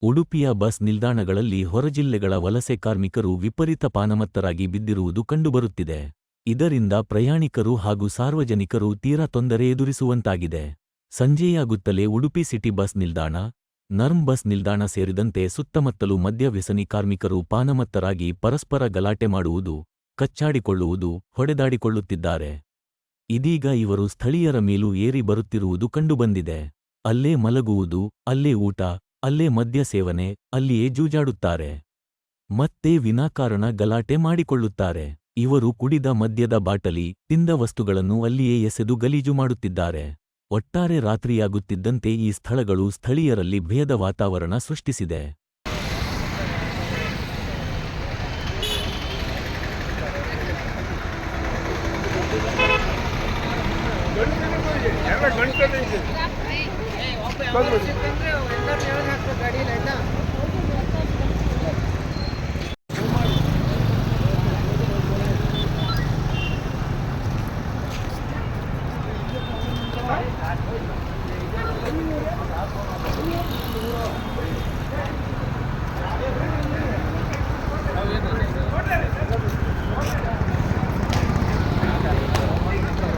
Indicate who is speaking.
Speaker 1: ಉಡುಪಿಯ ಬಸ್ ನಿಲ್ದಾಣಗಳಲ್ಲಿ ಹೊರಜಿಲ್ಲೆಗಳ ವಲಸೆ ಕಾರ್ಮಿಕರು ವಿಪರೀತ ಪಾನಮತ್ತರಾಗಿ ಬಿದ್ದಿರುವುದು ಕಂಡುಬರುತ್ತಿದೆ. ಇದರಿಂದ ಪ್ರಯಾಣಿಕರು ಹಾಗೂ ಸಾರ್ವಜನಿಕರು ತೀರಾ ತೊಂದರೆ ಎದುರಿಸುವಂತಾಗಿದೆ. ಸಂಜೆಯಾಗುತ್ತಲೇ ಉಡುಪಿ ಸಿಟಿ ಬಸ್ ನಿಲ್ದಾಣ, ನರ್ಮ್ ಬಸ್ ನಿಲ್ದಾಣ ಸೇರಿದಂತೆ ಸುತ್ತಮುತ್ತಲೂ ಮದ್ಯ ವ್ಯಸನಿ ಕಾರ್ಮಿಕರು ಪಾನಮತ್ತರಾಗಿ ಪರಸ್ಪರ ಗಲಾಟೆ ಮಾಡುವುದು, ಕಚ್ಚಾಡಿಕೊಳ್ಳುವುದು, ಹೊಡೆದಾಡಿಕೊಳ್ಳುತ್ತಿದ್ದಾರೆ. ಇದೀಗ ಇವರು ಸ್ಥಳೀಯರ ಮೇಲೂ ಏರಿ ಬರುತ್ತಿರುವುದು ಕಂಡುಬಂದಿದೆ. ಅಲ್ಲೇ ಮಲಗುವುದು, ಅಲ್ಲೇ ಊಟ, ಅಲ್ಲೇ ಮದ್ಯ ಸೇವನೆ, ಅಲ್ಲಿಯೇ ಜೂಜಾಡುತ್ತಾರೆ. ಮತ್ತೆ ವಿನಾಕಾರಣ ಗಲಾಟೆ ಮಾಡಿಕೊಳ್ಳುತ್ತಾರೆ. ಇವರು ಕುಡಿದ ಮದ್ಯದ ಬಾಟಲಿ, ತಿಂದ ವಸ್ತುಗಳನ್ನು ಅಲ್ಲಿಯೇ ಎಸೆದು ಗಲೀಜು ಮಾಡುತ್ತಿದ್ದಾರೆ. ಒಟ್ಟಾರೆ ರಾತ್ರಿಯಾಗುತ್ತಿದ್ದಂತೆ ಈ ಸ್ಥಳಗಳು ಸ್ಥಳೀಯರಲ್ಲಿ ಭಯದ ವಾತಾವರಣ ಸೃಷ್ಟಿಸಿದೆ.
Speaker 2: ಗಂಟೆ